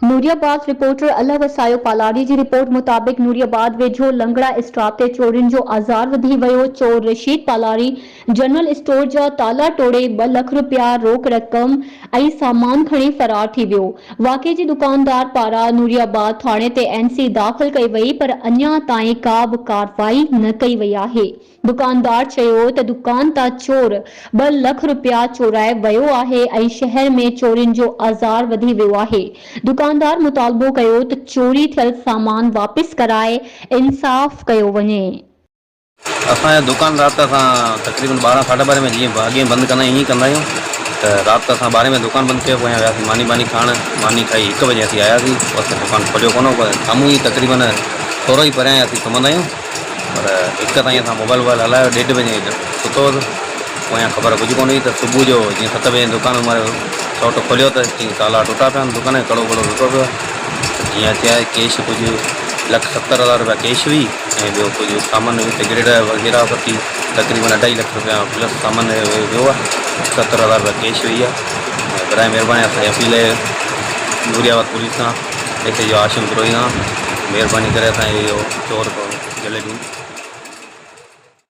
Nooriabad reporter अल्लाह वसायो पालारी जी report मुताबिक नूरियाबाद वेझो लंगड़ा स्टॉप ते चोरिन जो आज़ार वधी वियो। चोर रशीद पालारी जनरल स्टोर जा ताला तोड़े 2 लाख रुपया रोक रकम ऐं सामान खणी फरार थी वियो। वाक़े जी दुकानदार पारां नूरियाबाद थाणे ते एनसी दाख़िल कई वई पर अञा ताईं का बि कार्रवाई न कई वई आहे। दुकानदार चयो त दुकान तां चोर 2 लाख रुपया चोराए वियो आहे ऐं शहर में चोरिन जो आज़ार वधी वियो आहे। दुकानदार मुतालबो कयो त चोरी थियल सामान वापस कराए इंसाफ कयो वञे। असां दुकान रात असां तकरीबन 12 साढ़े 12 में जीअं भाॻे बंदि कंदा आहियूं ईअं कंदा आहियूं त राति असां 12 में दुकान बंदि कयो। पोइ वियासीं मानी बानी खाइण। मानी खाई 1 बजे असीं आयासीं। असां दुकान खोलियो कोन पर साम्हूं ई तकरीबन थोरो ई परियां असीं सुम्हंदा आहियूं पर 1 ताईं असां मोबाइल वोबाइल हलायो। 1:30 बजे सुतो हुउसि। पोइ ख़बर कुझु कोन हुई त सुबुह जो जीअं 7 बजे दुकान मां शॉट खोलियो त तीअं ताला टुटा पिया आहिनि। दुकान जो कड़ो कड़ो टुटो पियो आहे। जीअं अची आहे कैश कुझु 1,70,000 रुपया कैश हुई ऐं ॿियो कुझु सामान सिगरेट वग़ैरह वरिती तकरीबन 2.5 लाख रुपया प्लस सामान वियो आहे। 70,000 रुपया कैश हुई आहे। ऐं बराए महिरबानी असांजी अपील आहे नूरियाबाद पुलिस सां हिते जो आशिम द्रोही सां महिरबानी करे असांखे इहो चोर जल्द ॾियूं।